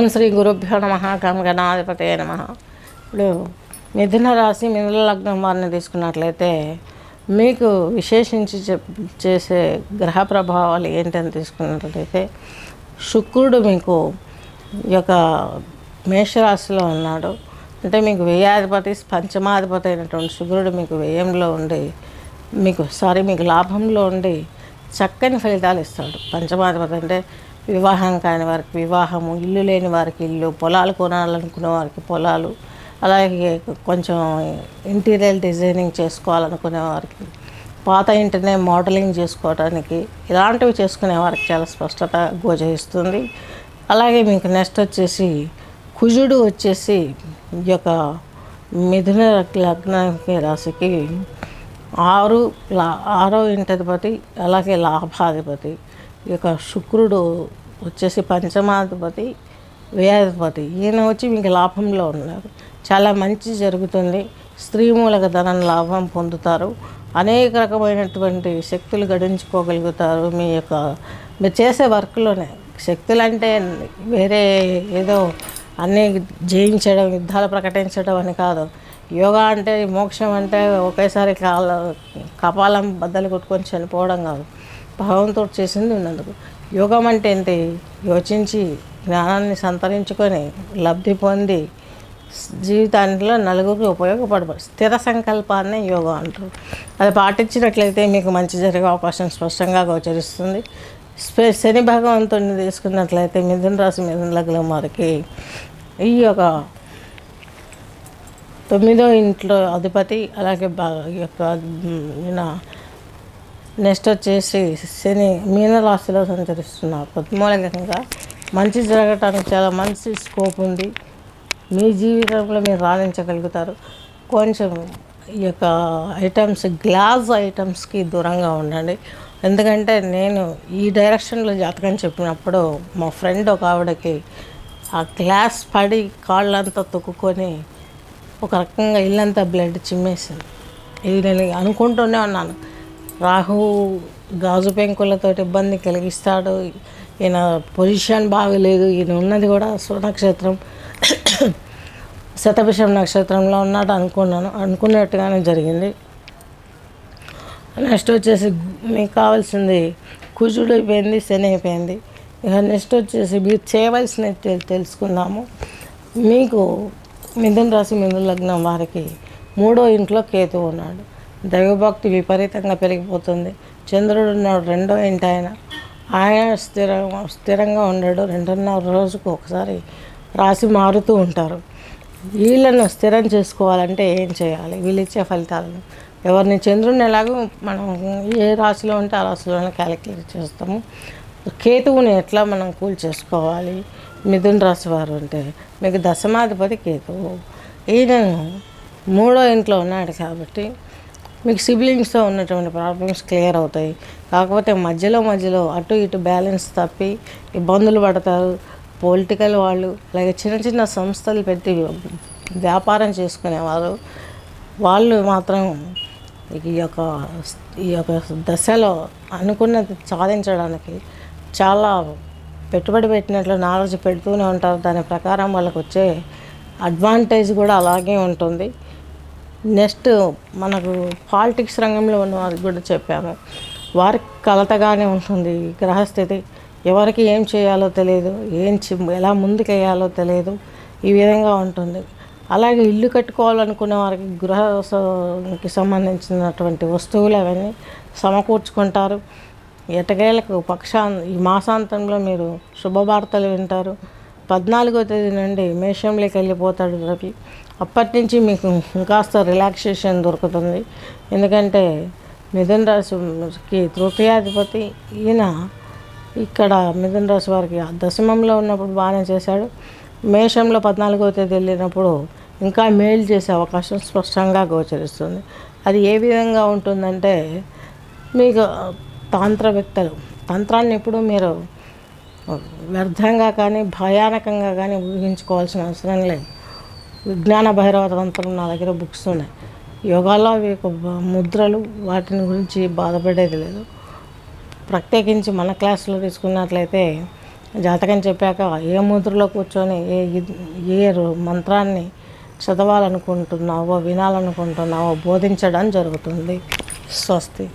ఓం శ్రీ గురుభ్యో నమః గం గణాధిపతయే నమః. ఇప్పుడు మిథున రాశి మిథున లగ్నం వారిని తీసుకున్నట్లయితే మీకు విశేషించి చేసే గ్రహ ప్రభావాలు ఏంటని తీసుకున్నట్లయితే శుక్రుడు మీకు ఈ యొక్క మేషరాశిలో ఉన్నాడు. అంటే మీకు వ్యయాధిపతి పంచమాధిపతి అయినటువంటి శుక్రుడు మీకు వ్యయంలో ఉండి మీకు లాభంలో ఉండి చక్కని ఫలితాలు ఇస్తాడు. పంచమాధిపతి అంటే వివాహం కాని వారికి వివాహము, ఇల్లు లేని వారికి ఇల్లు, పొలాలు కొనాలనుకునే వారికి పొలాలు, అలాగే కొంచెం ఇంటీరియర్ డిజైనింగ్ చేసుకోవాలనుకునే వారికి, పాత ఇంటినే మోడలింగ్ చేసుకోవడానికి, ఇలాంటివి చేసుకునే వారికి చాలా స్పష్టత గోచరిస్తుంది. అలాగే మీకు నెక్స్ట్ వచ్చేసి కుజుడు వచ్చేసి ఈ యొక్క మిథున లగ్నానికి రాశికి ఆరో ఇంటధిపతి, అలాగే లాభాధిపతి. ఈ యొక్క శుక్రుడు వచ్చేసి పంచమాధిపతి, వ్యయాధిపతి. ఈయన వచ్చి మీకు లాభంలో ఉన్నారు. చాలా మంచి జరుగుతుంది. స్త్రీ మూలక ధనం లాభం పొందుతారు. అనేక రకమైనటువంటి శక్తులు గడించుకోగలుగుతారు. మీరు చేసే వర్క్లోనే శక్తులు అంటే వేరే ఏదో అన్నీ జయించడం, యుద్ధాలు ప్రకటించడం అని కాదు. యోగా అంటే మోక్షం అంటే ఒకేసారి కపాలం బద్దలు కొట్టుకొని చనిపోవడం కాదు. భగవంతుడు చేసింది ఉన్నందుకు. యోగం అంటే ఏంటి? యోచించి జ్ఞానాన్ని సంతరించుకొని లబ్ధి పొంది జీవితాంలో నలుగురికి ఉపయోగపడబడి స్థిర సంకల్పాన్ని యోగా అంటారు. అది పాటించినట్లయితే మీకు మంచి జరిగే అవకాశం స్పష్టంగా గోచరిస్తుంది. శని భగవంతుడిని తీసుకున్నట్లయితే మిథున రాశి మిథున లగ్నం వారికి ఈ యొక్క 9వ ఇంట్లో అధిపతి, అలాగే ఈ యొక్క నెక్స్ట్ వచ్చేసి శని మీనరాశిలో సంచరిస్తున్నారు. తత్మూలకంగా మంచి జరగటానికి చాలా మంచి స్కోప్ ఉంది. మీ జీవితంలో మీరు రాణించగలుగుతారు. కొంచెం ఈ యొక్క గ్లాస్ ఐటమ్స్కి దూరంగా ఉండండి. ఎందుకంటే నేను ఈ డైరెక్షన్లో జాతకం చెప్పినప్పుడు మా ఫ్రెండ్ ఒక ఆవిడకి ఆ గ్లాస్ పడి కాళ్ళంతా తొక్కుకొని ఒక రకంగా ఇల్లంతా బ్లడ్ చిమ్మేసింది. ఇది నేను అనుకుంటూనే ఉన్నాను. రాహు గాజు పెంకులతో ఇబ్బంది కలిగిస్తాడు. ఈయన పొజిషన్ బాగలేదు. ఈయన ఉన్నది కూడా స్వనక్షత్రం శతభిషం నక్షత్రంలో ఉన్నాడు అనుకున్నట్టుగానే జరిగింది. నెక్స్ట్ వచ్చేసి మీకు కావాల్సింది కుజుడు అయిపోయింది, శని అయిపోయింది. ఇక నెక్స్ట్ వచ్చేసి మీరు చేయవలసినవి తెలుసుకుందాము. మీకు మిథున రాశి మిథున లగ్నం వారికి 3వ ఇంట్లో కేతు ఉన్నాడు. దైవభక్తి విపరీతంగా పెరిగిపోతుంది. చంద్రుడు ఉన్నాడు 2వ ఇంటి ఆయన స్థిరంగా ఉండడు. 2.5 రోజుకు ఒకసారి రాశి మారుతూ ఉంటారు. వీళ్ళను స్థిరం చేసుకోవాలంటే ఏం చేయాలి? వీళ్ళు ఇచ్చే ఫలితాలను ఎవరిని చంద్రుడిని ఎలాగో మనం ఏ రాశిలో ఉంటే ఆ రాశిలోనే క్యాలిక్యులేట్ చేస్తాము. కేతువుని ఎట్లా మనం కూల్ చేసుకోవాలి? మిథున రాశి వారు అంటే మీకు దశమాధిపతి కేతువు. ఈయనను 3వ ఇంట్లో ఉన్నాడు కాబట్టి మీకు సిబ్లింగ్స్తో ఉన్నటువంటి ప్రాబ్లమ్స్ క్లియర్ అవుతాయి. కాకపోతే మధ్యలో అటు ఇటు బ్యాలెన్స్ తప్పి ఇబ్బందులు పడతారు. పొలిటికల్ వాళ్ళు, అలాగే చిన్న సంస్థలు పెట్టి వ్యాపారం చేసుకునేవారు వాళ్ళు మాత్రం ఈ యొక్క దశలో అనుకున్నది సాధించడానికి చాలా పెట్టుబడి పెట్టినట్లు నాలెడ్జ్ పెడుతూనే ఉంటారు. దాని ప్రకారం వాళ్ళకు వచ్చే అడ్వాంటేజ్ కూడా అలాగే ఉంటుంది. నెక్స్ట్ మనకు పాలిటిక్స్ రంగంలో ఉన్న వారికి కూడా చెప్పాము. వారికి కలతగానే ఉంటుంది గ్రహస్థితి. ఎవరికి ఏం చేయాలో తెలియదు, ఎలా ముందుకెయ్యాలో తెలియదు. ఈ విధంగా ఉంటుంది. అలాగే ఇల్లు కట్టుకోవాలనుకునే వారికి గృహకి సంబంధించినటువంటి వస్తువులు అవన్నీ సమకూర్చుకుంటారు. ఎటకేలకు ఈ మాసాంతంలో మీరు శుభవార్తలు వింటారు. 14వ తేదీ నుండి మేషంలోకి వెళ్ళిపోతాడు రవి. అప్పటి నుంచి మీకు ఇంకాస్త రిలాక్సేషన్ దొరుకుతుంది. ఎందుకంటే మిథున రాశికి తృతీయాధిపతి ఈయన ఇక్కడ మిథున రాశి వారికి దశమంలో ఉన్నప్పుడు బాగానే చేశాడు. మేషంలో 14వ తేదీ వెళ్ళినప్పుడు ఇంకా మేలు చేసే అవకాశం స్పష్టంగా గోచరిస్తుంది. అది ఏ విధంగా ఉంటుందంటే మీకు తంత్రాన్ని ఎప్పుడు మీరు వ్యర్థంగా కానీ భయానకంగా కానీ ఊహించుకోవాల్సిన అవసరం లేదు. విజ్ఞాన భైరవ తంత్రం నా దగ్గర బుక్స్ ఉన్నాయి. యోగాలో ముద్రలు వాటిని గురించి బాధపడేది లేదు. ప్రత్యేకించి మన క్లాసులో తీసుకున్నట్లయితే జాతకం చెప్పాక ఏ ముద్రలో కూర్చొని ఏ మంత్రాన్ని చదవాలనుకుంటున్నావో వినాలనుకుంటున్నావో బోధించడం జరుగుతుంది. స్వస్తి.